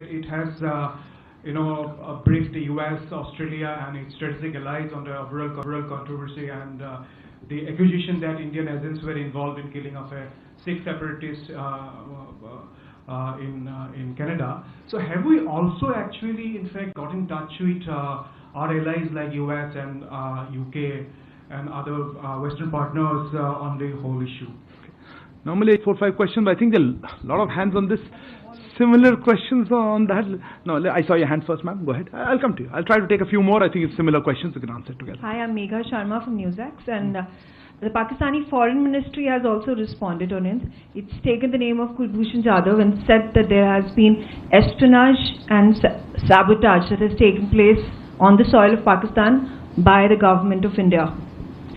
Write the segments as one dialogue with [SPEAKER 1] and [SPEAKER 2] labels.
[SPEAKER 1] It has, briefed the US, Australia, and its strategic allies on the overall controversy and the accusation that Indian agents were involved in killing of a Sikh separatist in Canada. So have we also actually, in fact, got in touch with our allies like US and UK and other Western partners on the whole issue?
[SPEAKER 2] Normally 8, 4, 5 questions, but I think there are a lot of hands on this. Similar questions on that? No, I saw your hand first, ma'am. Go ahead. I'll come to you. I'll try to take a few more. I think it's similar questions. We can answer together.
[SPEAKER 3] Hi, I'm Megha Sharma from NewsX, and the Pakistani Foreign Ministry has also responded on it. It's taken the name of Kulbhushan Jadhav and said that there has been espionage and sabotage that has taken place on the soil of Pakistan by the government of India.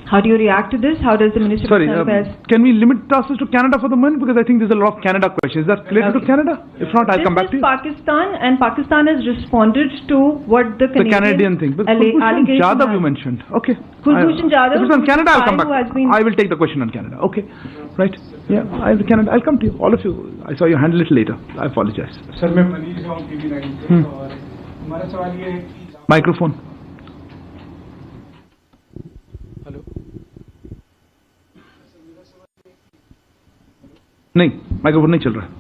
[SPEAKER 3] How do you react to this? How does the Ministry of Affairs...
[SPEAKER 2] can we limit ourselves to Canada for the moment? Because I think there's a lot of Canada questions. Is that related to Canada? If not, I'll come back to you.
[SPEAKER 3] Pakistan, and Pakistan has responded to what the
[SPEAKER 2] Canadian thing. But Kulbhushan Jadhav you mentioned. Okay.
[SPEAKER 3] Kulbhushan Jadhav...
[SPEAKER 2] If it's on Canada, I'll come back. I will take the question on Canada. Okay. Right. Yeah, I'll come to you. All of you. I saw your hand a little later. I apologize.
[SPEAKER 1] Sir, मैं मनीष हूँ TV9 से और हमारा सवाल ये है कि...
[SPEAKER 2] Microphone.
[SPEAKER 1] Hello
[SPEAKER 2] नहीं माइक्रोफोन नहीं चल रहा है.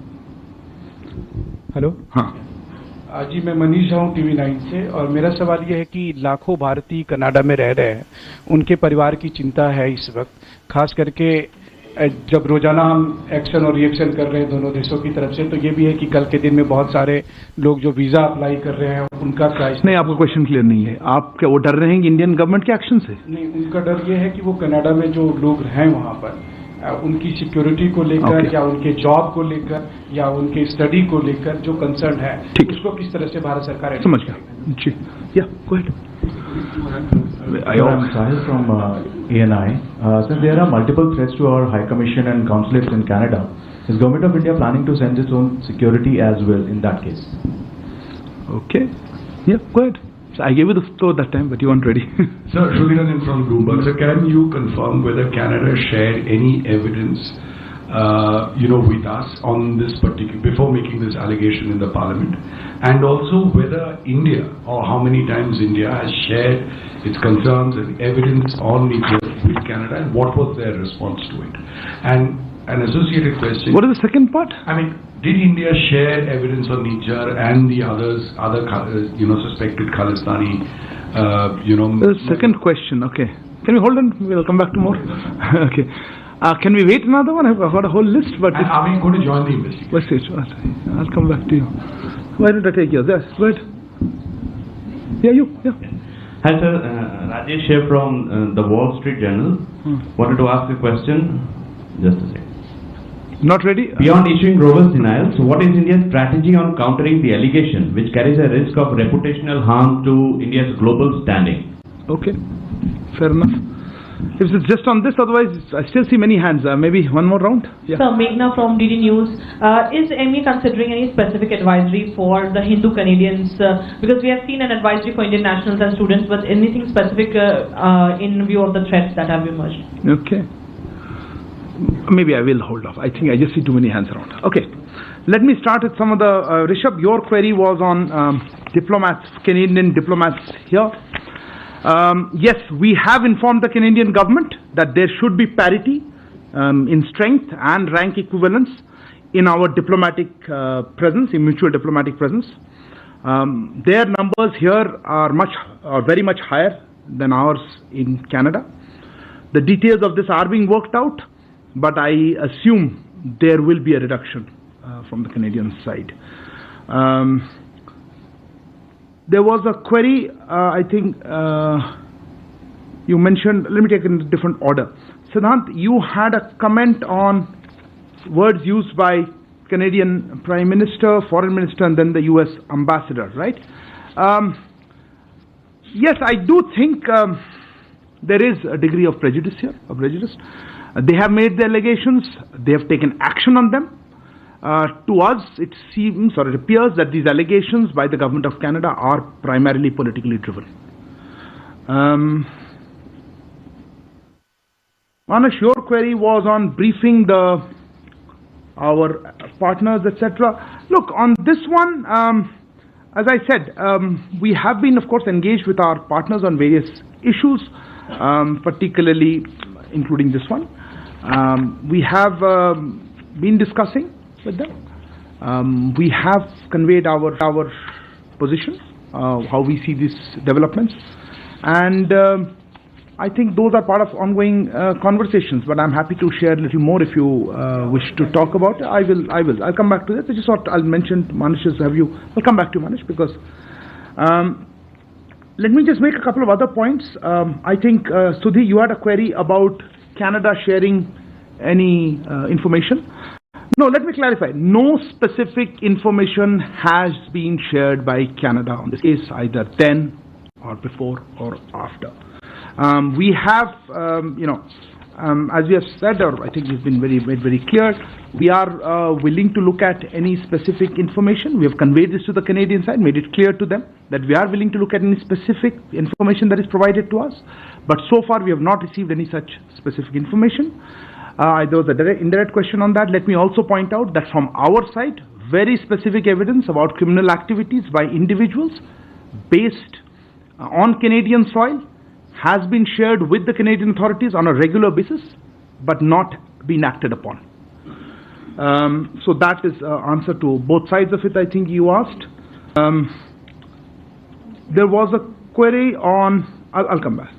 [SPEAKER 1] हेलो
[SPEAKER 2] हाँ
[SPEAKER 1] जी, मैं मनीष हूँ TV9 से और मेरा सवाल ये है कि लाखों भारतीय कनाडा में रह रहे हैं, उनके परिवार की चिंता है इस वक्त, खास करके जब रोजाना हम एक्शन और रिएक्शन कर रहे हैं दोनों देशों की तरफ से, तो ये भी है कि कल के दिन में बहुत सारे लोग जो वीजा अप्लाई कर रहे हैं उनका प्राइस...
[SPEAKER 2] नहीं, आपका क्वेश्चन क्लियर नहीं है. आप क्या वो डर रहे हैं इंडियन गवर्नमेंट के एक्शन से?
[SPEAKER 1] नहीं, उनका डर ये है कि वो कनाडा में जो लोग हैं वहाँ पर उनकी सिक्योरिटी को लेकर या उनके जॉब को लेकर या उनके स्टडी को लेकर जो कंसर्न है, उसको किस तरह से भारत सरकार...
[SPEAKER 2] समझ गया जी. या go ahead.
[SPEAKER 4] I'm Sahil from ANI. Since there are multiple threats to our High Commission and consulates in Canada, is Government of India planning to send its own security as well in that case?
[SPEAKER 2] Okay. Yeah, go ahead. So I gave you the floor that time, but you weren't ready.
[SPEAKER 5] Sir, Shrugiranjan from Bloomberg. Sir, can you confirm whether Canada shared any evidence, with us on this particular, before making this allegation in the Parliament, and also whether India, or how many times India has shared its concerns and evidence on Niger with Canada, and what was their response to it? And an associated question.
[SPEAKER 2] What is the second part?
[SPEAKER 5] I mean, did India share evidence on Niger and the other suspected Khalistani,
[SPEAKER 2] The second question, okay. Can we hold on? We'll come back to more. Okay. Can we wait another one? I've got a whole list, but...
[SPEAKER 5] Are we going to join the investigation?
[SPEAKER 2] I'll come back to you. Why don't I take yours? Yes, go ahead. Yeah, you. Yeah.
[SPEAKER 6] Hi sir, Rajesh here from the Wall Street Journal. Wanted to ask a question. Just a second.
[SPEAKER 2] Not ready?
[SPEAKER 6] Beyond issuing robust denials, what is India's strategy on countering the allegation which carries a risk of reputational harm to India's global standing?
[SPEAKER 2] Okay, fair enough. If it's just on this, otherwise I still see many hands. Maybe one more round? Yeah.
[SPEAKER 7] Sir, Meghna from DD News. Is MEA considering any specific advisory for the Hindu Canadians? Because we have seen an advisory for Indian nationals and students, but anything specific in view of the threats that have emerged?
[SPEAKER 2] Okay. Maybe I will hold off. I think I just see too many hands around. Okay. Let me start with some of the... Rishabh, your query was on diplomats, Canadian diplomats here. Yes, we have informed the Canadian government that there should be parity in strength and rank equivalence in our diplomatic presence, in mutual diplomatic presence. Their numbers here are very much higher than ours in Canada. The details of this are being worked out, but I assume there will be a reduction from the Canadian side. There was a query, I think you mentioned, let me take it in a different order. Siddhant, you had a comment on words used by Canadian Prime Minister, Foreign Minister, and then the US Ambassador, right? Yes, I do think there is a degree of prejudice here, They have made the allegations, they have taken action on them. To us, it seems or it appears that these allegations by the Government of Canada are primarily politically driven. Manesh, your query was on briefing the our partners, etc. Look, on this one, as I said, we have been, of course, engaged with our partners on various issues, particularly including this one. We have been discussing with them. We have conveyed our position, how we see these developments, and I think those are part of ongoing conversations. But I'm happy to share a little more if you wish to talk about it. I'll come back to that. I just thought I'll mention Manish's view. I'll come back to Manish because let me just make a couple of other points. I think Sudhi, you had a query about Canada sharing any information. No, let me clarify. No specific information has been shared by Canada on this case, either then or before or after. We have, as we have said, or I think it's been made very clear, we are willing to look at any specific information. We have conveyed this to the Canadian side, made it clear to them that we are willing to look at any specific information that is provided to us. But so far, we have not received any such specific information. There was a indirect question on that. Let me also point out that from our side, very specific evidence about criminal activities by individuals based on Canadian soil has been shared with the Canadian authorities on a regular basis, but not been acted upon. So that is answer to both sides of it, I think you asked. There was a query on, I'll come back.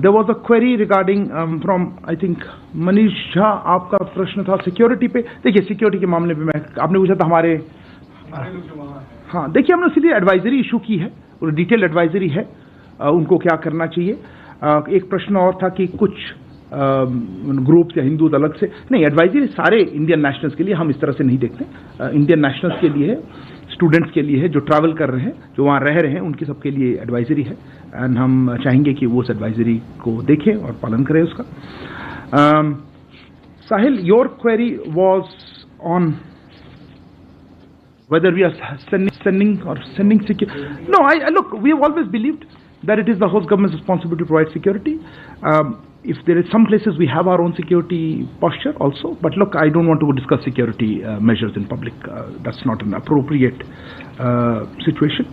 [SPEAKER 2] There was a query regarding from, I think, Manish Jha, आपका प्रश्न था security पे. देखिए security के मामले पे आपने पूछा था हमारे हाँ देखिए हमने सीधे एडवाइजरी इशू की है और डिटेल एडवाइजरी है उनको क्या करना चाहिए. एक प्रश्न और था कि कुछ ग्रुप्स या हिंदू अलग से नहीं. एडवाइजरी सारे इंडियन नेशनल्स के लिए, हम इस तरह से नहीं देखते. इंडियन नेशनल्स के लिए है, स्टूडेंट्स के लिए है, जो ट्रैवल कर रहे हैं, जो वहाँ रह रहे हैं, उनके सबके लिए एडवाइजरी है. एंड हम चाहेंगे कि वो उस एडवाइजरी को देखें और पालन करें उसका. Sahil, your query was on whether we are sending security. No, look, we have always believed that it is the host government's responsibility to provide security. If there is some places we have our own security posture also, but look, I don't want to discuss security measures in public. That's not an appropriate situation.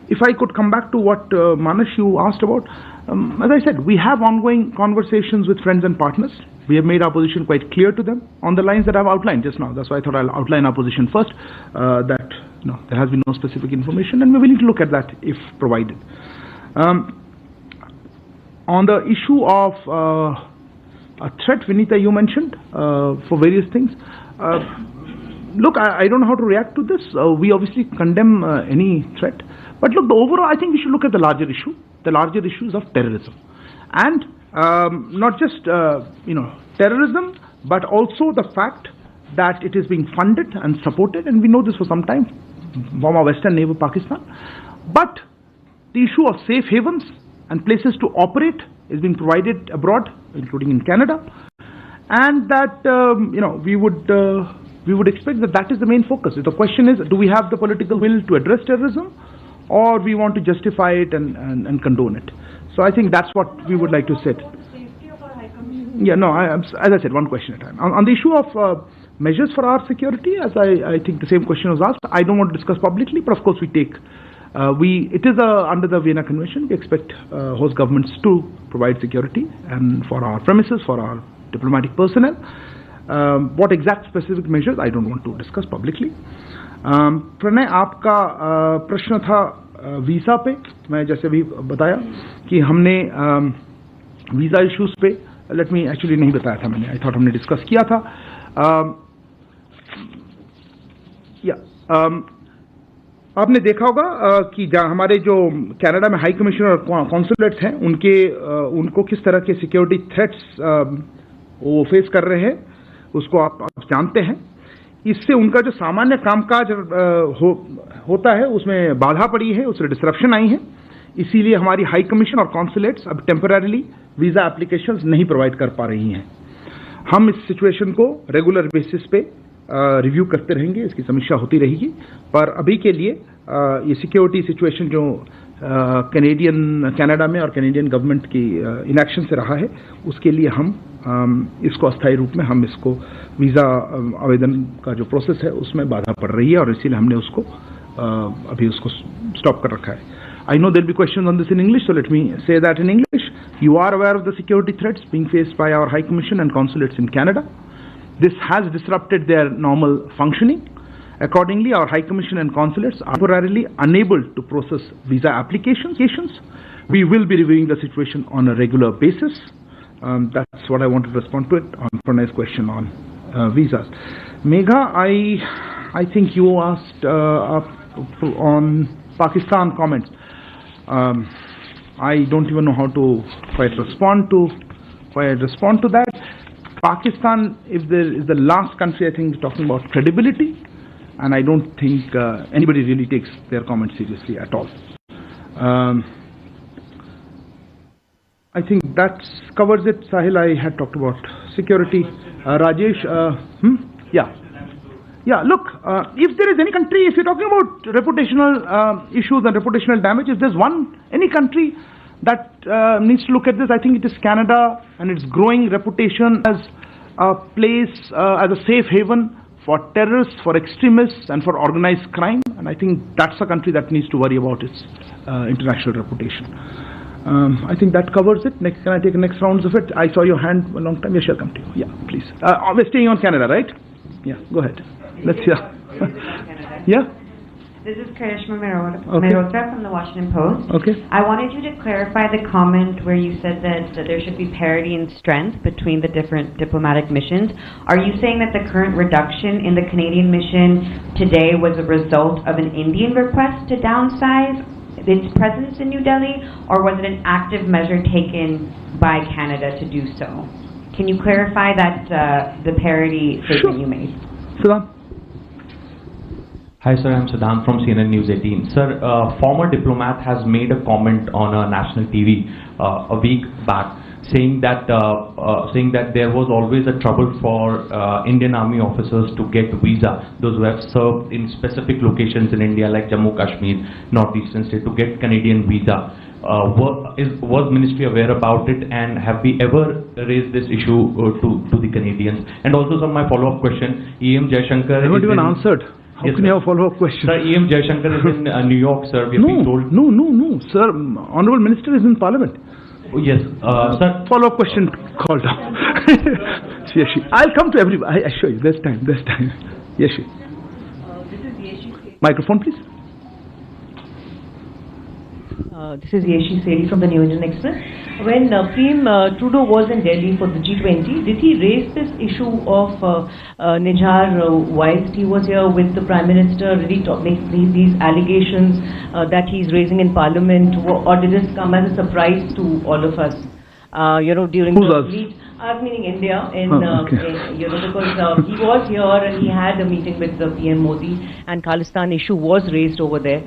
[SPEAKER 2] If I could come back to what Manish you asked about, as I said, we have ongoing conversations with friends and partners. We have made our position quite clear to them on the lines that I've outlined just now. That's why I thought I'll outline our position first, that there has been no specific information and we're willing to look at that if provided. On the issue of a threat, Vinita, you mentioned for various things. Look, I don't know how to react to this. We obviously condemn any threat. But look, the overall, I think we should look at the larger issue. The larger issues of terrorism. And not just terrorism, but also the fact that it is being funded and supported, and we know this for some time from our western neighbor Pakistan. But the issue of safe havens and places to operate is being provided abroad, including in Canada, and that we would expect that is the main focus. The question is, do we have the political will to address terrorism, or we want to justify it and condone it? So I think that's what we would like to say. Yeah, no, as I said, one question at a time. On the issue of measures for our security, as I think the same question was asked, I don't want to discuss publicly, but of course we take, it is under the Vienna Convention, we expect host governments to provide security and for our premises, for our diplomatic personnel. What exact specific measures, I don't want to discuss publicly. Pranay, आपका प्रश्न था visa पे. मैं जैसे भी बताया कि हमने वीज़ा इश्यूज पे, लेट मी एक्चुअली नहीं बताया था मैंने, आई थॉट हमने डिस्कस किया था. आपने देखा होगा कि हमारे जो कनाडा में हाई कमिश्नर और कॉन्सुलेट्स हैं, उनको किस तरह के सिक्योरिटी थ्रेट्स वो फेस कर रहे हैं, उसको आप जानते हैं. इससे उनका जो सामान्य कामकाज होता है उसमें बाधा पड़ी है, उसमें डिसरप्शन आई है. इसीलिए हमारी हाई कमीशन और कॉन्सुलेट्स अब टेम्पररीली वीज़ा एप्लीकेशंस नहीं प्रोवाइड कर पा रही हैं. हम इस सिचुएशन को रेगुलर बेसिस पे रिव्यू करते रहेंगे, इसकी समीक्षा होती रहेगी. पर अभी के लिए ये सिक्योरिटी सिचुएशन जो कनाडा में और कैनेडियन गवर्नमेंट की इनएक्शन से रहा है, उसके लिए हम इसको अस्थायी रूप में हम इसको वीज़ा आवेदन का जो प्रोसेस है उसमें बाधा पड़ रही है और इसीलिए हमने उसको अभी उसको स्टॉप कर रखा है. I know there'll be questions on this in English, so let me say that in English. You are aware of the security threats being faced by our High Commission and consulates in Canada. This has disrupted their normal functioning. Accordingly, our High Commission and consulates are temporarily unable to process visa applications. We will be reviewing the situation on a regular basis. That's what I wanted to respond to it on Pranay's question on visas. Megha, I think you asked on Pakistan comments. I don't even know how to quite respond to that. Pakistan, if there is the last country, I think, talking about credibility, and I don't think anybody really takes their comments seriously at all. I think that covers it. Sahil, I had talked about security. Rajesh, yeah, look, if there is any country, if you're talking about reputational issues and reputational damage, if there's any country that needs to look at this, I think it is Canada and its growing reputation as a place, as a safe haven for terrorists, for extremists, and for organized crime. And I think that's a country that needs to worry about its international reputation. I think that covers it. Next, can I take the next rounds of it? I saw your hand a long time. Yes, I'll come to you. Yeah, please. We're staying on Canada, right? Yeah, go ahead. Let's hear. Yeah?
[SPEAKER 8] This is Karishma Mehrotra from the Washington Post.
[SPEAKER 2] Okay.
[SPEAKER 8] I wanted you to clarify the comment where you said that there should be parity in strength between the different diplomatic missions. Are you saying that the current reduction in the Canadian mission today was a result of an Indian request to downsize its presence in New Delhi, or was it an active measure taken by Canada to do so? Can you clarify that the parity statement you made?
[SPEAKER 2] Saddam.
[SPEAKER 9] Hi sir, I'm Saddam from CNN News 18. Sir, a former diplomat has made a comment on a national TV a week back saying that there was always a trouble for Indian Army officers to get visa, those who have served in specific locations in India like Jammu Kashmir, northeastern state, to get Canadian visa. Was Ministry aware about it, and have we ever raised this issue to the Canadians? And also, sir, my follow-up question, E.M. Jaishankar...
[SPEAKER 2] I haven't even answered. How can you have a follow-up question?
[SPEAKER 9] Sir, E.M. Jaishankar is in New York, sir. We have been told...
[SPEAKER 2] No, sir. Honorable Minister is in Parliament.
[SPEAKER 9] Oh, yes, sir.
[SPEAKER 2] Follow-up question called down. Yes, I'll come to everybody. I assure you, there's time. Yes,
[SPEAKER 3] This is Yeshi.
[SPEAKER 2] Microphone, please.
[SPEAKER 3] This is Yeshi Seri from the New Indian Express. When PM Trudeau was in Delhi for the G20, did he raise this issue of Nijhar whilst he was here with the Prime Minister? Did he make these allegations that he's raising in Parliament, or did this come as a surprise to all of us? During the meet, meaning India, because he was here and he had a meeting with the PM Modi, and Khalistan issue was raised over there.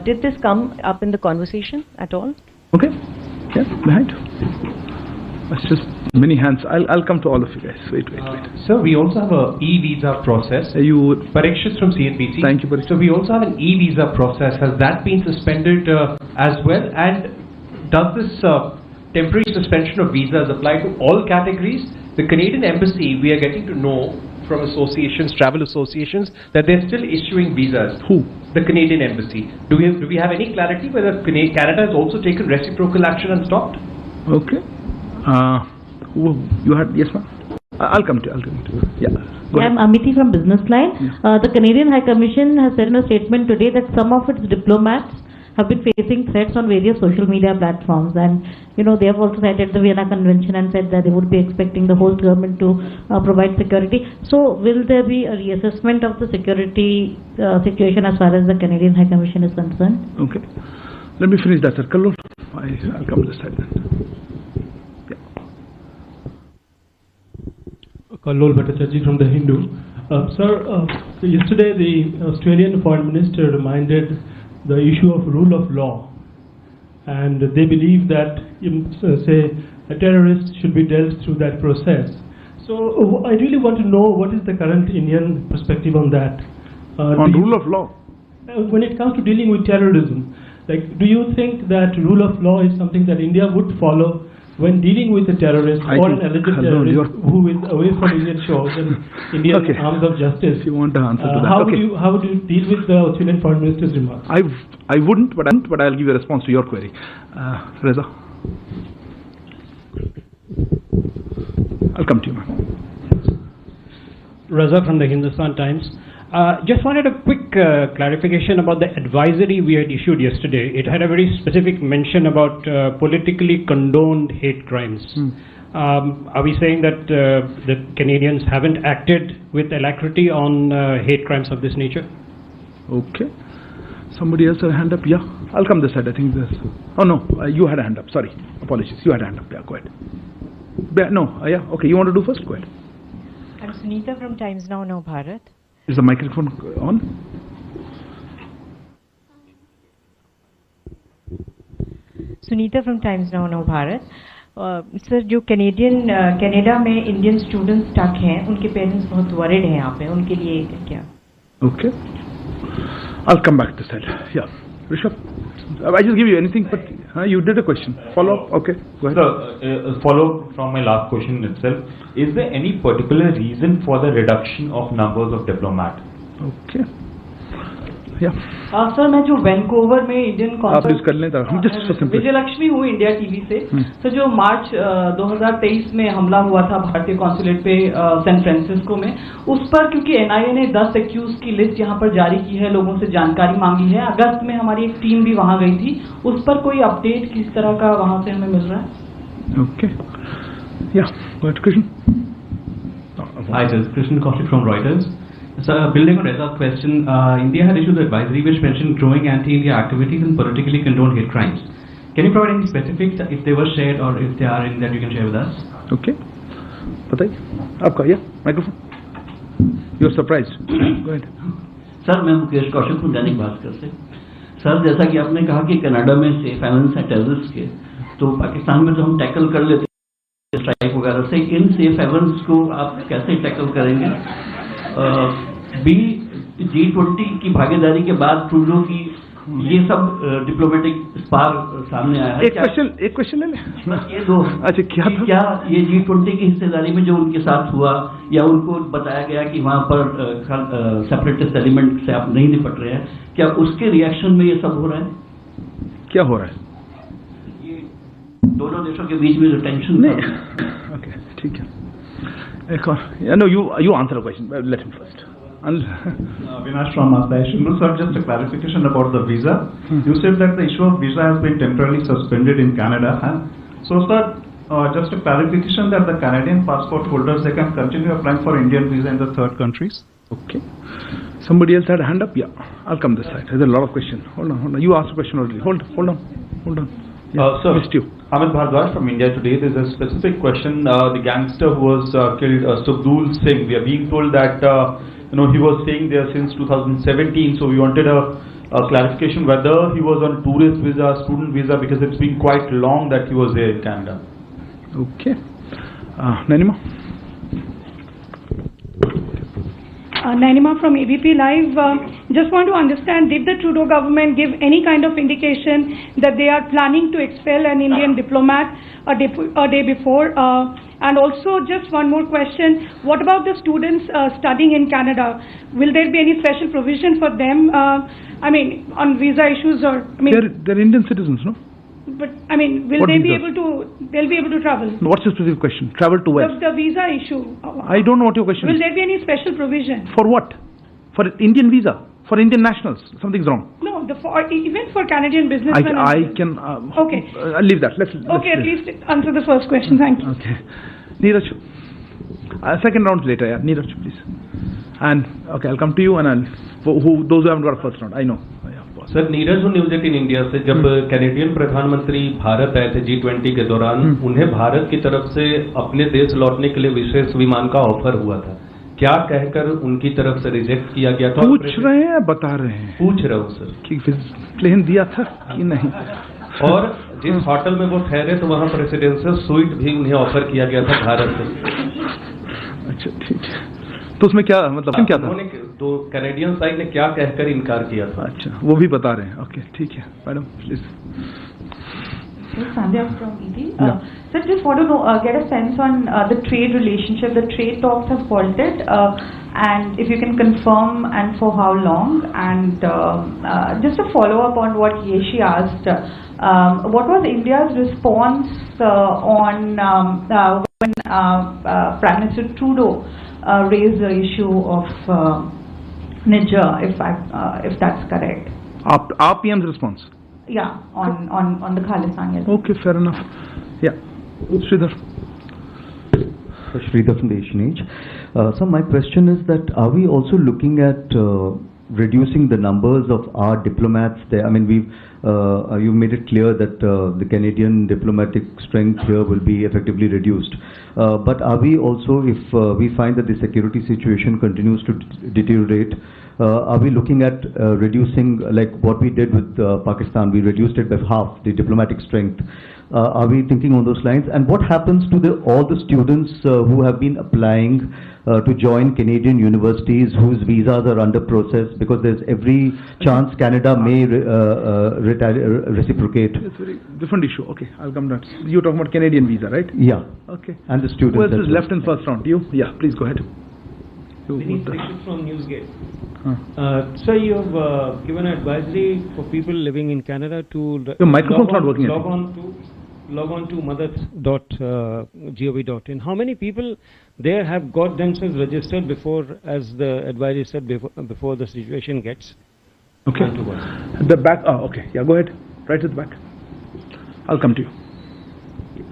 [SPEAKER 3] Did this come up in the conversation at all?
[SPEAKER 2] Okay. Yeah, behind. That's just many hands. I'll come to all of you guys. Wait.
[SPEAKER 10] Sir, we also have a e-visa process. Parikshit from CNBC.
[SPEAKER 2] Thank you, Parikshit.
[SPEAKER 10] So we also have an e-visa process. Has that been suspended as well? And does this temporary suspension of visas apply to all categories? The Canadian Embassy, we are getting to know from associations, travel associations, that they're still issuing visas.
[SPEAKER 2] Who?
[SPEAKER 10] The Canadian Embassy. Do we have any clarity whether Canada has also taken reciprocal action and stopped?
[SPEAKER 2] Okay. You had, yes ma'am? I'll come to you. Yeah.
[SPEAKER 11] I'm Amity from Business Line.
[SPEAKER 2] Yeah.
[SPEAKER 11] The Canadian High Commission has said in a statement today that some of its diplomats have been facing threats on various social media platforms, and they have also cited the Vienna Convention and said that they would be expecting the host government to provide security. So will there be a reassessment of the security situation as far as the Canadian High Commission is concerned?
[SPEAKER 2] Okay. Let me finish that, sir. Kallur, I'll come to this side then.
[SPEAKER 12] Kallur Bhattacharjee from The Hindu. Sir, yesterday the Australian Foreign Minister reminded the issue of rule of law, and they believe that, say, a terrorist should be dealt through that process. So I really want to know what is the current Indian perspective on that.
[SPEAKER 2] On rule of law?
[SPEAKER 12] When it comes to dealing with terrorism, Like, do you think that rule of law is something that India would follow when dealing with a terrorist or an alleged terrorist who is away from Indian shores and Indian arms of justice?
[SPEAKER 2] If you want to answer to that,
[SPEAKER 12] how would you deal with the Australian Foreign Minister's remarks?
[SPEAKER 2] I wouldn't, but I'll give you a response to your query. Reza, I'll come to you, ma'am.
[SPEAKER 13] Reza from the Hindustan Times. Just wanted a quick clarification about the advisory we had issued yesterday. It had a very specific mention about politically condoned hate crimes. Are we saying that the Canadians haven't acted with alacrity on hate crimes of this nature?
[SPEAKER 2] Okay. Somebody else had a hand up? Yeah. I'll come this side. I think this. Oh no, you had a hand up. Sorry. Apologies. You had a hand up. Yeah, go ahead. No, yeah. Okay, you want to do first? Go ahead.
[SPEAKER 14] I'm Sunita from Times Now Bharat.
[SPEAKER 2] Is the microphone on?
[SPEAKER 14] Sunita from times now Bharat. Sir, जो Canada में Indian students stuck हैं, उनके parents बहुत worried हैं यहाँ पे, उनके लिए क्या?
[SPEAKER 2] Okay, I'll come back to this side. Yeah, Rishabh, I just give you anything, but you did a question. Follow up. Okay, go ahead.
[SPEAKER 9] So, follow from my last question itself. Is there any particular reason for the reduction of numbers of diplomats?
[SPEAKER 2] Okay. Yeah.
[SPEAKER 7] Sir, मैं जो Vancouver में Indian Vijayalakshmi हूँ India TV से. Sir, जो मार्च 2023 में हमला हुआ था भारतीय कॉन्सुलेट पे सैन फ्रांसिस्को में, उस पर क्योंकि एनआईए ने 10 एक्यूज की लिस्ट यहाँ पर जारी की है, लोगों से जानकारी मांगी है. अगस्त में हमारी एक टीम भी वहाँ गई थी. उस पर कोई अपडेट किस तरह का वहाँ से हमें मिल रहा है?
[SPEAKER 2] Okay. Yeah. Go ahead, Krishnan.
[SPEAKER 15] Hi, this is Krishnan Kaushik from Reuters. So, building on Reza's question, India had issued an advisory which mentioned growing anti-India activities and politically condoned hate crimes. Can you provide any specifics if they were shared or if they are in that you can share with us?
[SPEAKER 2] Okay. बताइए आपका या microphone. You're surprised. Go ahead.
[SPEAKER 16] Sir, मैं मुकेश कौशिक हूँ दैनिक भास्कर से. Sir, जैसा कि आपने कहा कि कनाडा में सेफ हेवन्स हैं टेररिस्ट के, तो पाकिस्तान में तो हम टैकल कर लेते हैं स्ट्राइक वगैरह से. इन सेफ हेवन्स को आप कैसे टैकल करेंगे? G20 की भागीदारी के बाद ट्रूडो की ये सब डिप्लोमेटिक स्पार सामने आया है.
[SPEAKER 2] एक क्वेश्चन ले ले.
[SPEAKER 16] ये दो.
[SPEAKER 2] अच्छा, क्या
[SPEAKER 16] ये G20 की हिस्सेदारी में जो उनके साथ हुआ, या उनको बताया गया कि वहां पर सेपरेटिस्ट एलिमेंट से आप नहीं निपट रहे हैं, क्या उसके रिएक्शन में ये सब हो रहा है?
[SPEAKER 2] क्या हो रहा है?
[SPEAKER 16] ये दोनों देशों के बीच में जो टेंशन
[SPEAKER 2] नहीं. ओके, ठीक है. No, you answer the question. Let him first.
[SPEAKER 4] Vinash from Station. Sir, just a clarification about the visa. You said that the issue of visa has been temporarily suspended in Canada. So, sir, just a clarification that the Canadian passport holders, they can continue applying for Indian visa in the third countries.
[SPEAKER 2] Okay. Somebody else had a hand up? Yeah. I'll come this side. There's a lot of questions. Hold on. You asked a question already. Hold on. Yeah,
[SPEAKER 9] sir,
[SPEAKER 2] missed you.
[SPEAKER 9] Amit Bhardwaj from India Today. There's a specific question. The gangster who was killed, Subdul Singh, we are being told that he was staying there since 2017. So we wanted a clarification whether he was on tourist visa, student visa, because it's been quite long that he was there in Canada.
[SPEAKER 2] Okay. Nanima?
[SPEAKER 17] Nanima from ABP Live. Just want to understand, did the Trudeau government give any kind of indication that they are planning to expel an Indian diplomat a day before? And also, just one more question, what about the students studying in Canada? Will there be any special provision for them, on visa issues or...
[SPEAKER 2] They're Indian citizens, no?
[SPEAKER 17] But, will they be able to travel?
[SPEAKER 2] What's your specific question? Travel to where?
[SPEAKER 17] The visa issue.
[SPEAKER 2] I don't know what your question is.
[SPEAKER 17] Will there be any special provision?
[SPEAKER 2] For what? For Indian visa? For Indian nationals? Something's wrong.
[SPEAKER 17] No, even for Canadian businessmen.
[SPEAKER 2] I can...
[SPEAKER 17] okay.
[SPEAKER 2] I'll leave that. Let's
[SPEAKER 17] at least answer the first question. Thank you.
[SPEAKER 2] Okay. Neeraj. Second round later, yeah. Neeraj, please. And, okay, I'll come to you and those who haven't got a first round. I know.
[SPEAKER 10] Sir, Neeraj हूँ news 18 India से. जब Canadian प्रधानमंत्री भारत आए थे G20 के दौरान, उन्हें भारत की तरफ से अपने देश लौटने के लिए विशेष विमान का ऑफर हुआ था. क्या कहकर उनकी तरफ से रिजेक्ट किया गया था?
[SPEAKER 2] पूछ रहे हैं, बता रहे हैं.
[SPEAKER 10] पूछ रहा हूँ सर
[SPEAKER 2] कि प्लेन दिया था कि नहीं.
[SPEAKER 10] और जिस होटल में वो ठहरे तो वहाँ प्रेसिडेंशियल स्वीट भी उन्हें ऑफर किया गया था भारत से.
[SPEAKER 2] अच्छा, ठीक है. तो उसमें क्या मतलब क्या था?
[SPEAKER 10] तो कैनेडियन साइड ने क्या कहकर इनकार किया था?
[SPEAKER 2] अच्छा, वो भी बता रहे हैं. ओके, ठीक है madam please.
[SPEAKER 3] Sandhya from ET. Sir, just want to know, get a sense on the trade relationship. The trade talks have halted, and if you can confirm, and for how long? And just to follow up on what Yeshi asked, what was India's response on when Prime Minister Trudeau raised the issue of Niger, if that's correct?
[SPEAKER 2] Our PM's response.
[SPEAKER 3] Yeah, on the Khalistan. Yes.
[SPEAKER 2] Okay, fair enough. Yeah, Sridhar.
[SPEAKER 18] Sridhar from the Asian Age. So my question is that are we also looking at reducing the numbers of our diplomats there? I mean, you've made it clear that the Canadian diplomatic strength here will be effectively reduced. But are we also, if we find that the security situation continues to deteriorate, are we looking at reducing, like what we did with Pakistan? We reduced it by half, the diplomatic strength. Are we thinking on those lines? And what happens to all the students who have been applying to join Canadian universities whose visas are under process? Because there's every chance Canada may reciprocate.
[SPEAKER 2] It's a very different issue. Okay, I'll come to that. You're talking about Canadian visa, right?
[SPEAKER 18] Yeah.
[SPEAKER 2] Okay.
[SPEAKER 18] And the students.
[SPEAKER 2] Who else is left in first round? You? Yeah, please go ahead.
[SPEAKER 13] Vineet Dixit from Newsgate. Sir, you have given advisory for people living in Canada to
[SPEAKER 2] your microphone's not working.
[SPEAKER 13] Log on to mothers.gov.in. How many people there have got themselves registered before, as the advisory said, before the situation gets?
[SPEAKER 2] Okay. The back. Oh, okay. Yeah, go ahead. Right at the back. I'll come to you.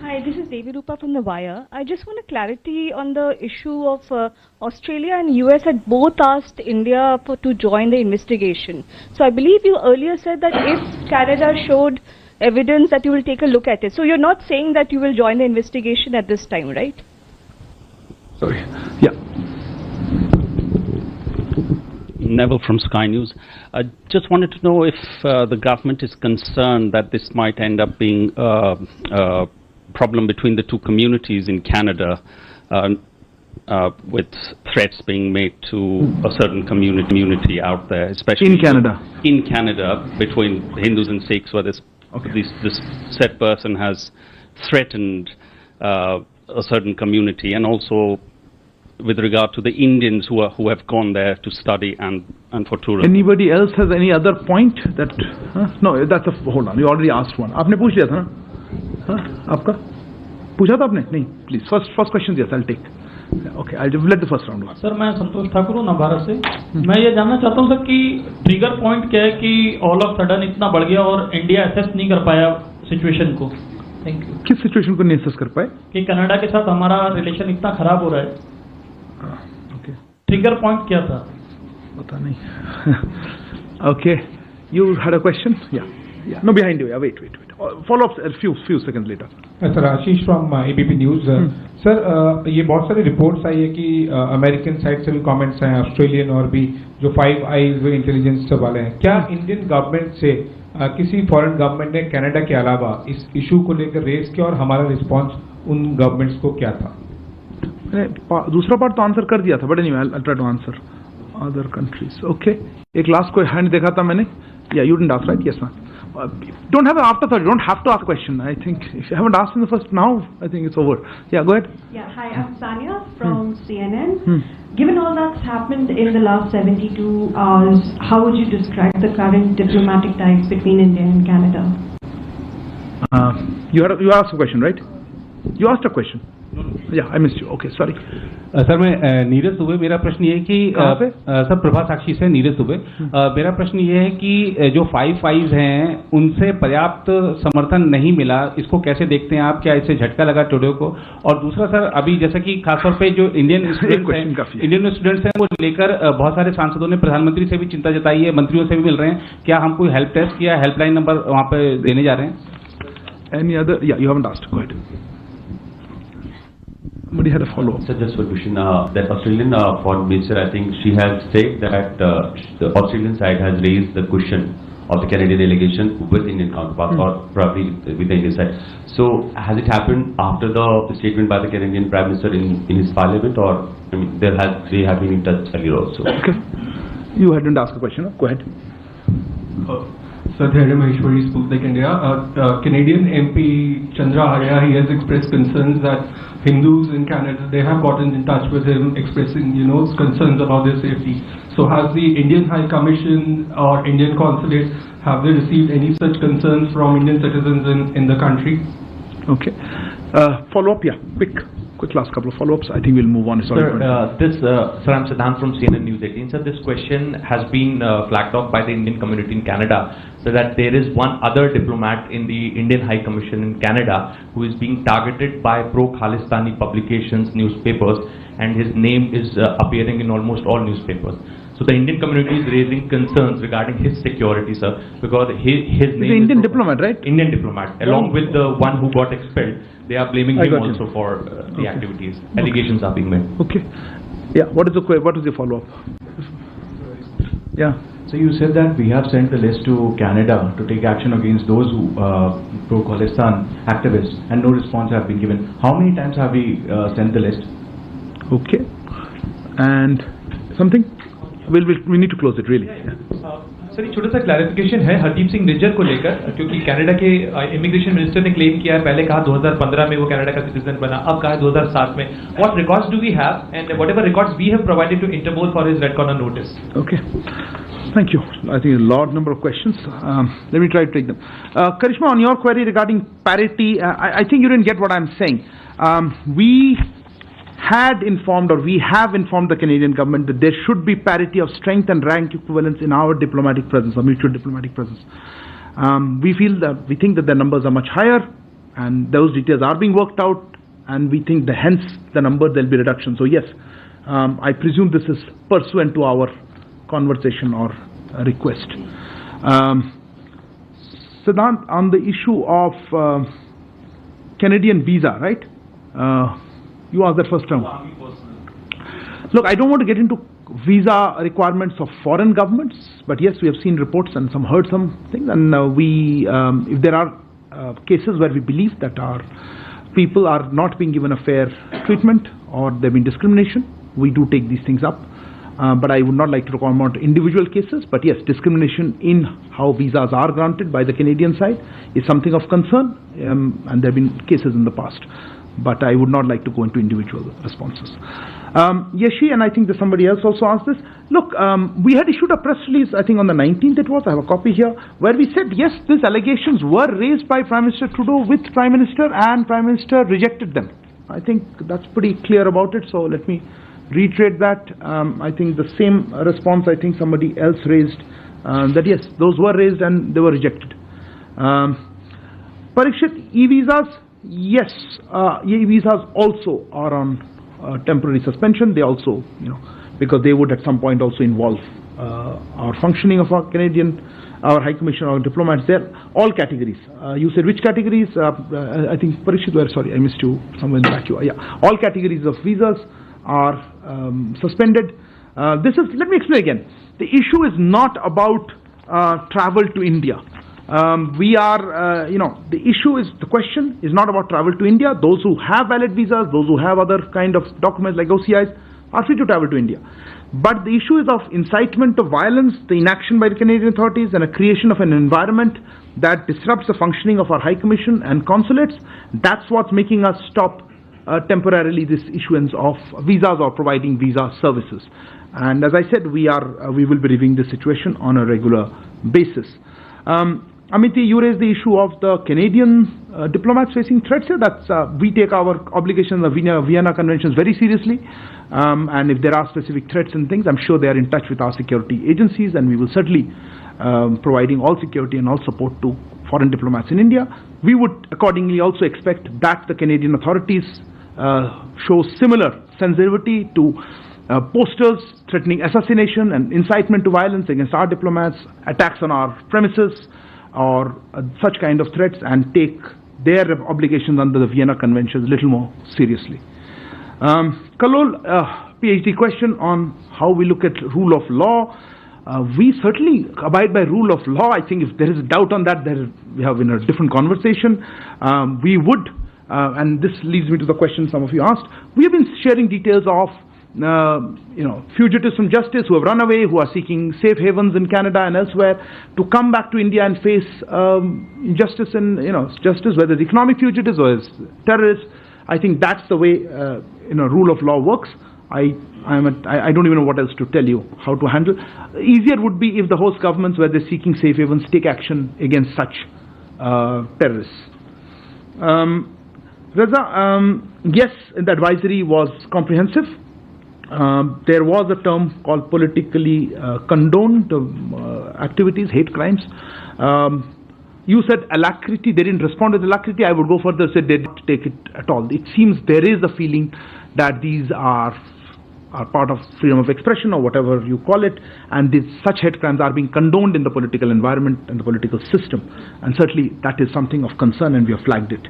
[SPEAKER 19] Hi, this is Devi Rupa from The Wire. I just want a clarity on the issue of Australia and US had both asked India to join the investigation. So I believe you earlier said that if Canada showed evidence that you will take a look at it. So you're not saying that you will join the investigation at this time, right?
[SPEAKER 2] Sorry. Yeah.
[SPEAKER 20] Neville from Sky News. I just wanted to know if the government is concerned that this might end up being problem between the two communities in Canada, with threats being made to a certain community out there, especially
[SPEAKER 2] in Canada.
[SPEAKER 20] In Canada, between Hindus and Sikhs, where this said person has threatened a certain community, and also with regard to the Indians who have gone there to study and for tourism.
[SPEAKER 2] Anybody else has any other point that? No, that's a hold on. You already asked one. आपने पूछ लिया था ना? आपका पूछा था आपने? नहीं, please. First question, yes, I'll take. Okay, I'll let the first round.
[SPEAKER 21] Sir, मैं संतोष ठाकुर हूँ नवभारत से. मैं ये जानना चाहता हूँ सर कि ट्रिगर पॉइंट क्या है कि ऑल ऑफ सडन इतना बढ़ गया और इंडिया असेस नहीं कर पाया सिचुएशन को. Thank you.
[SPEAKER 2] किस सिचुएशन को नहीं असेस कर पाए?
[SPEAKER 21] कि कनाडा के साथ हमारा रिलेशन इतना खराब हो रहा है.
[SPEAKER 2] Okay.
[SPEAKER 21] ट्रिगर पॉइंट क्या था?
[SPEAKER 2] पता नहीं. Okay, you had a question? Yeah. No, behind you. Yeah, wait. Follow up a few seconds later.
[SPEAKER 22] Sir, Ashish from ABP News. Sir, ये बहुत सारी रिपोर्ट्स आई है कि अमेरिकन साइड से भी कमेंट्स हैं, ऑस्ट्रेलियन और भी जो 5 आईज इंटेलिजेंस वाले हैं. क्या इंडियन गवर्नमेंट से किसी फॉरेन गवर्नमेंट ने कनाडा के अलावा इस इशू को लेकर रेज किया और हमारा रिस्पांस उन गवर्नमेंट्स को क्या था?
[SPEAKER 2] दूसरा पार्ट तो आंसर कर दिया था, but anyway I try to answer other countries. Okay, एक लास्ट कोई हैंड देखा था मैंने. या you didn't ask, right? Yes ma'am. Don't have an afterthought. You don't have to ask a question. I think if you haven't asked in the first now, I think it's over. Yeah, go ahead.
[SPEAKER 23] Yeah, hi, I'm Sanya from CNN. Given all that's happened in the last 72 hours, how would you describe the current diplomatic ties between India and Canada?
[SPEAKER 2] You asked a question, right? You asked a question. Yeah, I missed you. Okay, sorry.
[SPEAKER 24] Sir, मैं नीरज दुबे. मेरा प्रश्न ये है कि sir Prabha साक्षी से नीरज दुबे. मेरा प्रश्न ये है कि जो 5 आईज हैं उनसे पर्याप्त समर्थन नहीं मिला, इसको कैसे देखते हैं आप? क्या इससे झटका लगा ट्रूडो को? और दूसरा सर, अभी जैसा कि खासतौर पे जो इंडियन स्टूडेंट्स हैं वो लेकर बहुत सारे सांसदों ने प्रधानमंत्री से भी चिंता जताई है, मंत्रियों से भी मिल रहे हैं. क्या हम कोई हेल्प डेस्क या हेल्पलाइन नंबर वहाँ पे देने जा रहे हैं?
[SPEAKER 2] Any other? Yeah, you haven't asked. Go ahead. Somebody had a follow-up.
[SPEAKER 6] Sir, just one question. That Australian foreign minister, I think she has said that the Australian side has raised the question of the Canadian delegation with Indian counterparts, or probably with the Indian side. So has it happened after the statement by the Canadian Prime Minister in his parliament, or I mean, they have been in touch earlier also?
[SPEAKER 2] Okay. You hadn't asked a question. Go ahead.
[SPEAKER 1] Sir, Dhairy Maheshwari, Sputnik India. Canadian MP Chandra Arya, he has expressed concerns that Hindus in Canada, they have gotten in touch with him expressing, concerns about their safety. So has the Indian High Commission or Indian Consulate, have they received any such concerns from Indian citizens in the country?
[SPEAKER 2] Okay. Follow up, yeah. Quick last couple of follow-ups. I think we'll move on.
[SPEAKER 9] Sir, sir, I'm Siddhant from CNN News 18. Sir, this question has been flagged off by the Indian community in Canada, so that there is one other diplomat in the Indian High Commission in Canada who is being targeted by pro-Khalistani publications, newspapers, and his name is appearing in almost all newspapers. So the Indian community is raising concerns regarding his security, sir, because his name
[SPEAKER 2] is Indian diplomat, right?
[SPEAKER 9] Indian diplomat, along with the one who got expelled. They are blaming him also for the activities. Allegations are being made.
[SPEAKER 2] Okay. Yeah. What is the follow-up? Yeah.
[SPEAKER 4] So you said that we have sent the list to Canada to take action against those who pro-Khalistan activists, and no response have been given. How many times have we sent the list?
[SPEAKER 2] Okay. And something? We need to close it really.
[SPEAKER 10] Sir एक छोटा सा clarification है हरदीप सिंह निज्जर को लेकर, क्योंकि Canada के immigration minister ने claim किया है, पहले कहा 2015 में वो कनाडा का सिटीजन बना, अब कहा 2007 में. What records do we have and whatever records we have provided to Interpol for his red corner notice?
[SPEAKER 2] Okay. Thank you. I think a large number of questions. Let me try to take them. Karishma, on your query regarding parity, I think you didn't get what I'm saying. We had informed, or we have informed the Canadian government that there should be parity of strength and rank equivalence in our diplomatic presence, or mutual diplomatic presence. We think that the numbers are much higher, and those details are being worked out, and we think that hence the number there'll be reduction. So yes, I presume this is pursuant to our conversation or request. Siddhant, on the issue of Canadian visa, right? You asked that first time. Look, I don't want to get into visa requirements of foreign governments, but yes, we have seen reports and heard some things, and if there are cases where we believe that our people are not being given a fair treatment or there have been discrimination, we do take these things up. But I would not like to comment on individual cases, but yes, discrimination in how visas are granted by the Canadian side is something of concern, and there have been cases in the past. But I would not like to go into individual responses. Yeshi, and I think that somebody else also asked this. Look, we had issued a press release, I think on the 19th it was, I have a copy here, where we said, yes, these allegations were raised by Prime Minister Trudeau with Prime Minister, and Prime Minister rejected them. I think that's pretty clear about it, so let me reiterate that. I think the same response, I think somebody else raised, that yes, those were raised and they were rejected. Parikshit, e-visas, yes, e-visas also are on temporary suspension. They also, because they would at some point also involve our functioning of our High Commission, our diplomats there, all categories. You said which categories? I think Parikshit, sorry, I missed you somewhere in the back. Yeah, all categories of visas are suspended. Let me explain again. The issue is not about travel to India. The question is not about travel to India. Those who have valid visas, those who have other kind of documents like OCIs are free to travel to India. But the issue is of incitement to violence, the inaction by the Canadian authorities, and a creation of an environment that disrupts the functioning of our High Commission and consulates. That's what's making us stop temporarily this issuance of visas or providing visa services. And as I said, we will be reviewing the situation on a regular basis. Amity, you raised the issue of the Canadian diplomats facing threats here. We take our obligations of Vienna Conventions very seriously, and if there are specific threats and things, I'm sure they are in touch with our security agencies, and we will certainly providing all security and all support to foreign diplomats in India. We would accordingly also expect that the Canadian authorities show similar sensitivity to posters threatening assassination and incitement to violence against our diplomats, attacks on our premises, or such kind of threats, and take their obligations under the Vienna Conventions a little more seriously. Kalol, PhD question on how we look at rule of law. We certainly abide by rule of law. I think if there is a doubt on that, we have in a different conversation. We would, and this leads me to the question some of you asked. We have been sharing details of fugitives from justice who have run away, who are seeking safe havens in Canada and elsewhere, to come back to India and face justice and justice, whether it's economic fugitives or as terrorists. I think that's the way rule of law works. I don't even know what else to tell you how to handle. Easier would be if the host governments, where they're seeking safe havens, take action against such terrorists. Reza, yes, the advisory was comprehensive. There was a term called politically condoned activities, hate crimes. You said alacrity. They didn't respond with alacrity. I would go further, say they didn't take it at all. It seems there is a feeling that these are part of freedom of expression or whatever you call it, and such hate crimes are being condoned in the political environment and the political system. And certainly that is something of concern, and we have flagged it.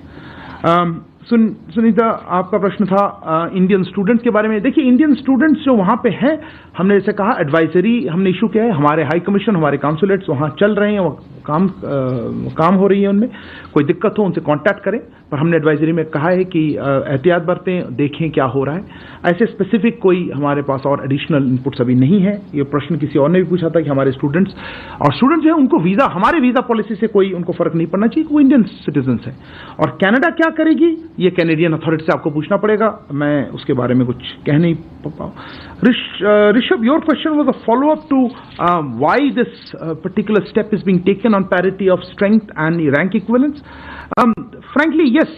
[SPEAKER 2] Sunita, आपका प्रश्न था Indian students के बारे में. देखिए, Indian students जो वहाँ पे हैं, हमने जैसे कहा एडवाइजरी हमने इशू किया है. हमारे हाई कमीशन, हमारे काउंसुलेट्स वहाँ चल रहे हैं, वो काम हो रही है उनमें. कोई दिक्कत हो उनसे कांटेक्ट करें, पर हमने एडवाइजरी में कहा है कि एहतियात बरतें, देखें क्या हो रहा है. ऐसे स्पेसिफिक कोई हमारे पास और एडिशनल इनपुट्स अभी नहीं है. ये प्रश्न किसी और ने भी पूछा था कि हमारे स्टूडेंट्स जो है उनको वीज़ा, हमारे वीज़ा पॉलिसी से कोई उनको फर्क नहीं पड़ना चाहिए, वो इंडियन सिटीजन्स हैं. और कनाडा क्या करेगी, ये कैनेडियन अथॉरिटी से आपको पूछना पड़ेगा. मैं उसके बारे में कुछ कह नहीं पाऊँ. Rishabh, your question was a follow-up to why this particular step is being taken on parity of strength and rank equivalence. Frankly, yes,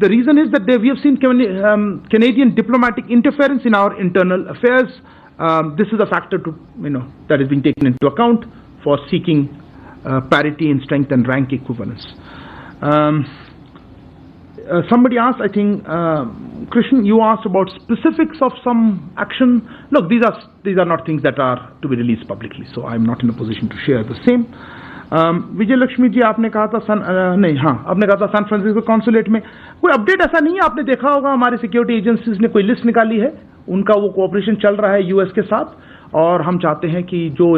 [SPEAKER 2] the reason is that we have seen Canadian diplomatic interference in our internal affairs. This is a factor that is being taken into account for seeking parity in strength and rank equivalence. Somebody asked, I think, Krishnan, you asked about specifics of some action. Look, these are not things that are to be released publicly, so I'm not in a position to share the same. विजय लक्ष्मी जी, आपने कहा था आपने कहा था San Francisco consulate में कोई update ऐसा नहीं है. आपने देखा होगा हमारे सिक्योरिटी एजेंसीज ने कोई लिस्ट निकाली है, उनका वो कोऑपरेशन चल रहा है यूएस के साथ, और हम चाहते हैं कि जो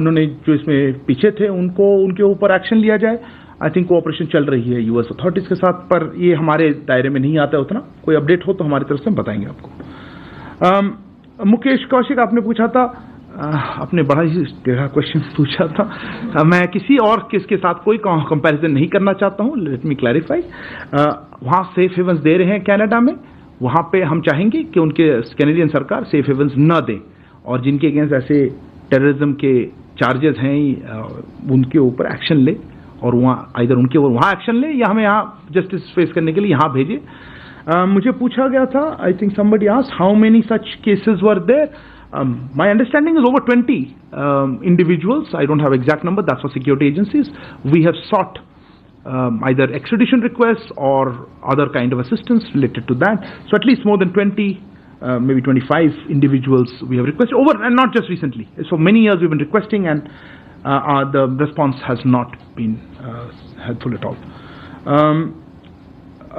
[SPEAKER 2] इसमें पीछे थे उनके ऊपर एक्शन लिया जाए. आई थिंक कोऑपरेशन चल रही है यूएस अथॉरिटीज के साथ, पर ये हमारे दायरे में नहीं आता है उतना. कोई अपडेट हो तो हमारी तरफ से हम बताएंगे आपको. मुकेश कौशिक, आपने पूछा था, आपने बड़ा ही गहरा क्वेश्चन पूछा था. मैं किसी और केस के साथ कोई कंपैरिजन नहीं करना चाहता हूँ. Let me clarify. वहाँ सेफ हेवन्स दे रहे हैं कनाडा में, वहाँ पे हम चाहेंगे कि उनके कैनेडियन सरकार सेफ हेवन्स न दें, और जिनके अगेंस्ट ऐसे टेररिज्म के चार्जेस हैं उनके ऊपर एक्शन ले, और वहाँ आइदर उनके ऊपर वहाँ एक्शन ले या हमें यहाँ जस्टिस फेस करने के लिए यहाँ भेजे. मुझे पूछा गया था, I think somebody asked how many such cases were there. My understanding is over 20 individuals. I don't have exact number. That's for security agencies. We have sought either extradition requests or other kind of assistance related to that. So at least more than 20, maybe 25 individuals we have requested over, and not just recently. So many years we've been requesting, and the response has not been helpful at all.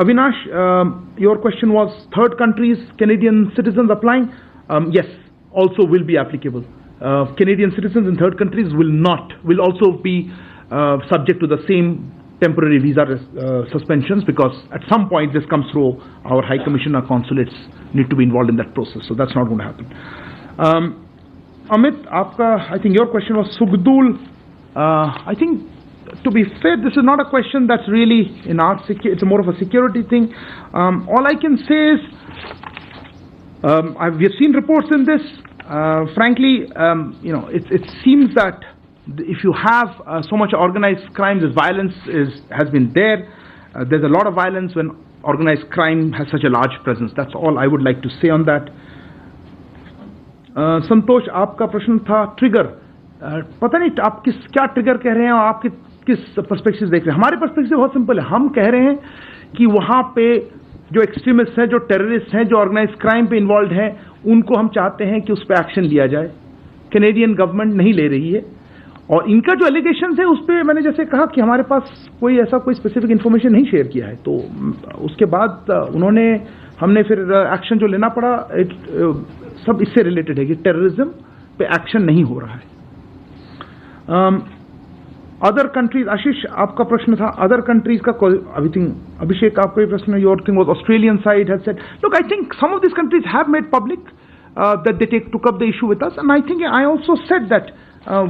[SPEAKER 2] Avinash, your question was third countries, Canadian citizens applying. Yes, also will be applicable. Canadian citizens in third countries will also be subject to the same temporary visa suspensions, because at some point this comes through our High Commission, our consulates need to be involved in that process, so that's not going to happen. Amit, I think your question was Sugdul. I think, to be fair, this is not a question that's really in our it's more of a security thing. All I can say is, we have seen reports in this. Frankly, it seems that if you have so much organized crime, this violence has been there. There's a lot of violence when organized crime has such a large presence. That's all I would like to say on that. संतोष, आपका प्रश्न था trigger. पता नहीं आप क्या trigger कह रहे हैं, और आप किस पर्सपेक्टिव देख रहे हैं. हमारे पर्सपेक्टिव बहुत सिंपल है. हम कह रहे हैं कि वहाँ पे जो एक्सट्रीमिस्ट हैं, जो टेररिस्ट हैं, जो ऑर्गेनाइज क्राइम पे इन्वॉल्व हैं, उनको हम चाहते हैं कि उस पर एक्शन लिया जाए. कैनेडियन गवर्नमेंट नहीं ले रही है, और इनका जो एलिगेशन है उस पर मैंने जैसे कहा कि हमारे पास कोई स्पेसिफिक इन्फॉर्मेशन नहीं शेयर किया है. तो उसके बाद हमने फिर एक्शन जो लेना पड़ा, सब इससे रिलेटेड है कि टेररिज्म पे एक्शन नहीं हो रहा है. अदर कंट्रीज, आशीष आपका प्रश्न था अदर कंट्रीज का, आई थिंक अभिषेक आपका प्रश्न, your thing was Australian side has said, look I think some of this countries have made public that they took up the issue with us, and I think I also said that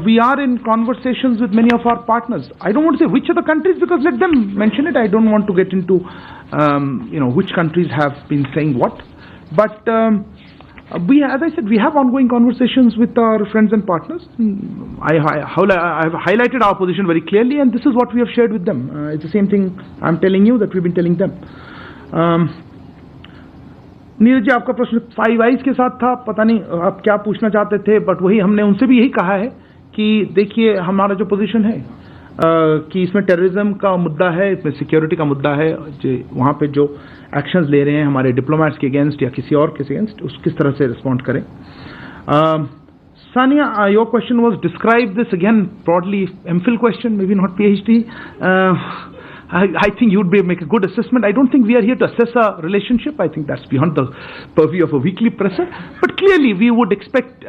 [SPEAKER 2] we are in conversations with many of our partners. I don't want to say which are the countries because let them mention it. I don't want to get into which countries have been saying what, but we, as I said, we have ongoing conversations with our friends and partners. I have highlighted our position very clearly, and this is what we have shared with them. It's the same thing I'm telling you that we've been telling them. Neeraj ji आपका प्रश्न 5 eyes के साथ था, पता नहीं आप क्या पूछना चाहते थे, बट वही हमने उनसे भी यही कहा है कि देखिए हमारा जो पोजीशन है कि इसमें टेररिज्म का मुद्दा है, इसमें सिक्योरिटी का मुद्दा है, वहाँ पे जो एक्शंस ले रहे हैं हमारे डिप्लोमेट्स के अगेंस्ट या किसी और के अगेंस्ट, उस किस तरह से रिस्पॉन्ड करें. Sania, your question was describe this again broadly, MPhil question, maybe not PhD. I think you would make a good assessment. I don't think we are here to assess a relationship. I think that's beyond the purview of a weekly presser. But clearly, we would expect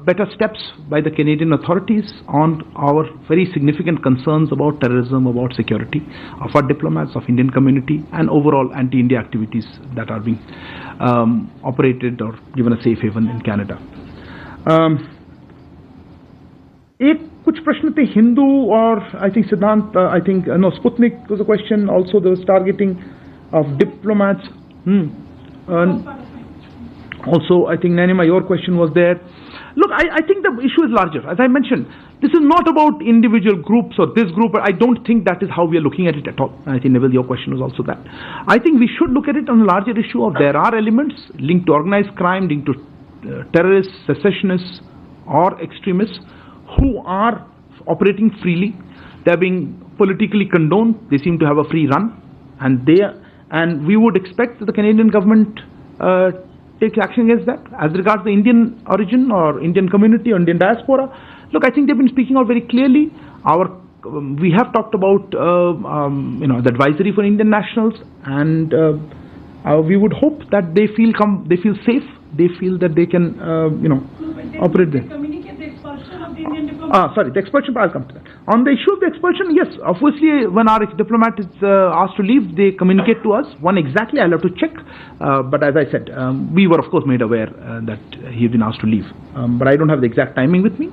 [SPEAKER 2] better steps by the Canadian authorities on our very significant concerns about terrorism, about security of our diplomats, of Indian community, and overall anti-India activities that are being operated or given a safe haven in Canada. कुछ प्रश्न थे हिंदू और I think Siddhant I think no Sputnik was a question also there was targeting of diplomats also I think Nanima your question was there. Look, I think the issue is larger. As I mentioned, this is not about individual groups or this group. I don't think that is how we are looking at it at all. I think Neville, your question was also that. I think we should look at it on a larger issue of there are elements linked to organized crime, linked to terrorists, secessionists or extremists who are operating freely. They are being politically condoned. They seem to have a free run, and we would expect that the Canadian government takes action against that. As regards the Indian origin or Indian community or Indian diaspora, look, I think they've been speaking out very clearly. We have talked about the advisory for Indian nationals, and we would hope that they feel safe. They feel that they can operate there. Sorry, the expulsion, I'll come to that. On the issue of the expulsion, yes, obviously when our diplomat is asked to leave, they communicate to us. When exactly, I'll have to check. But as I said, we were of course made aware that he had been asked to leave. But I don't have the exact timing with me.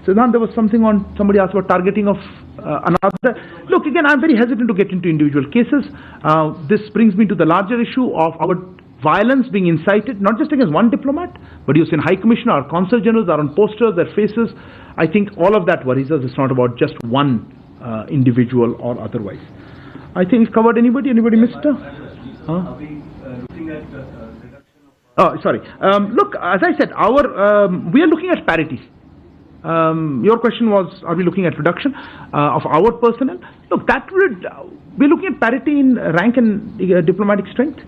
[SPEAKER 2] Siddhant, there was something on, somebody asked about targeting of another. Look, again, I'm very hesitant to get into individual cases. This brings me to the larger issue of our violence being incited, not just against one diplomat, but you've seen High Commissioner, our Consul Generals are on posters, their faces. I think all of that worries us. It's not about just one individual or otherwise. I think we've covered anybody? Anybody missed? Are we looking at reduction of... sorry. Look, as I said, we are looking at parity. Your question was, are we looking at reduction of our personnel? Look, we're looking at parity in rank and diplomatic strength.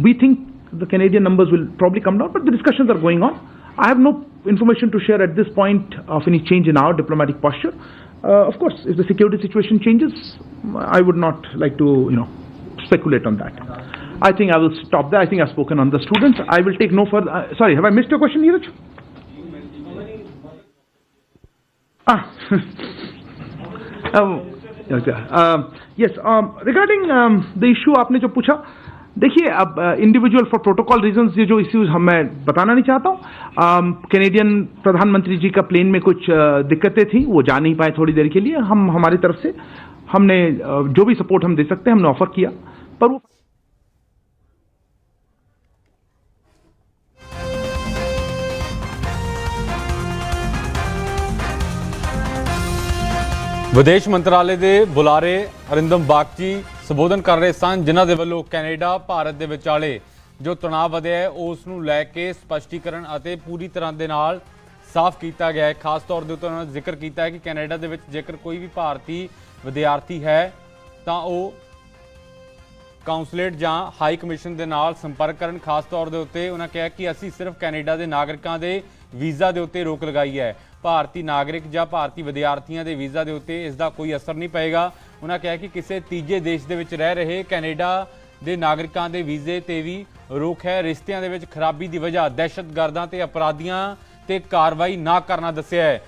[SPEAKER 2] We think the Canadian numbers will probably come down, but the discussions are going on. I have no information to share at this point of any change in our diplomatic posture. Of course, if the security situation changes, I would not like to, speculate on that. I think I will stop there. I think I've spoken on the students. I will take no further. Sorry, have I missed your question, Neeraj? Yes. Regarding the issue आपने जो पूछा, देखिए अब individual for protocol reasons ये जो issues मैं बताना नहीं चाहता हूँ. कैनेडियन प्रधानमंत्री जी का प्लेन में कुछ दिक्कतें थी, वो जा नहीं पाए थोड़ी देर के लिए. हम हमारी तरफ से हमने जो भी सपोर्ट हम दे सकते हैं हमने ऑफर किया, पर वो
[SPEAKER 5] विदेश मंत्रालय के बुलारे अरिंदम बागची संबोधन कर रहे सन, जिन्हां दे वल्लों कैनेडा भारत दे विचाले जो तनाव वधिया है उस नूं लैके स्पष्टीकरण अते पूरी तरह दे नाल साफ किया गया है. खास तौर पर उन्होंने जिक्र किया है कि कैनेडा दे विच जेकर कोई भी भारतीय विद्यार्थी है तो वह काउंसलेट जां हाई कमिशन दे नाल संपर्क करन. खास तौर के उत्ते उन्होंने कहा कि असीं सिर्फ कैनेडा के नागरिकों के वीज़ा के उत्ते रोक लगाई है. भारतीय नागरिक या भारतीय विद्यार्थियों के वीज़ा के उत्ते इसका कोई असर नहीं पएगा. उन्होंने कहा कि किसी तीजे देश के विच रह रहे कैनेडा के नागरिकों के वीज़े ते भी रोक है. रिश्तियों के विच खराबी की वजह दहशतगर्दां ते अपराधियों ਤੇ ਕਾਰਵਾਈ ਨਾ ਕਰਨਾ ਦੱਸਿਆ ਹੈ।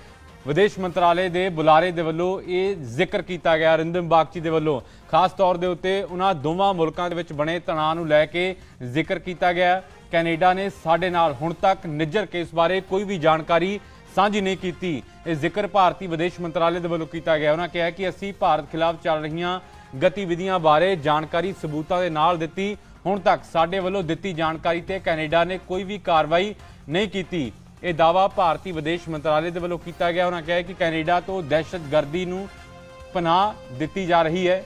[SPEAKER 5] ਵਿਦੇਸ਼ ਮੰਤਰਾਲੇ ਦੇ ਬੁਲਾਰੇ ਦੇ ਵੱਲੋਂ ਇਹ ਜ਼ਿਕਰ ਕੀਤਾ ਗਿਆ ਅਰਿੰਦਮ ਬਾਗਚੀ ਦੇ ਵੱਲੋਂ, ਖਾਸ ਤੌਰ ਦੇ ਉੱਤੇ ਉਹਨਾਂ ਦੋਵਾਂ ਮੁਲਕਾਂ ਦੇ ਵਿੱਚ ਬਣੇ ਤਣਾਅ ਨੂੰ ਲੈ ਕੇ ਜ਼ਿਕਰ ਕੀਤਾ ਗਿਆ। ਕੈਨੇਡਾ ਨੇ ਸਾਡੇ ਨਾਲ ਹੁਣ ਤੱਕ ਨਿੱਜਰ ਕੇਸ ਬਾਰੇ ਕੋਈ ਵੀ ਜਾਣਕਾਰੀ ਸਾਂਝੀ ਨਹੀਂ ਕੀਤੀ। ਇਹ ਜ਼ਿਕਰ ਭਾਰਤੀ ਵਿਦੇਸ਼ ਮੰਤਰਾਲੇ ਦੇ ਵੱਲੋਂ ਕੀਤਾ ਗਿਆ। ਉਹਨਾਂ ਕਿਹਾ ਕਿ ਅਸੀਂ ਭਾਰਤ ਖਿਲਾਫ ਚੱਲ ਰਹੀਆਂ ਗਤੀਵਿਧੀਆਂ ਬਾਰੇ ਜਾਣਕਾਰੀ ਸਬੂਤਾਂ ਦੇ ਨਾਲ ਦਿੱਤੀ। ਹੁਣ ਤੱਕ ਸਾਡੇ ਵੱਲੋਂ ਦਿੱਤੀ ਜਾਣਕਾਰੀ ਤੇ ਕੈਨੇਡਾ ਨੇ ਕੋਈ ਵੀ ਕਾਰਵਾਈ ਨਹੀਂ ਕੀਤੀ। ਇਹ ਦਾਅਵਾ ਭਾਰਤੀ ਵਿਦੇਸ਼ ਮੰਤਰਾਲੇ ਦੇ ਵੱਲੋਂ ਕੀਤਾ ਗਿਆ। ਉਹਨਾਂ ਕਿਹਾ ਕਿ ਕੈਨੇਡਾ ਤੋਂ ਦਹਿਸ਼ਤਗਰਦੀ ਨੂੰ ਪਨਾਹ ਦਿੱਤੀ ਜਾ ਰਹੀ ਹੈ।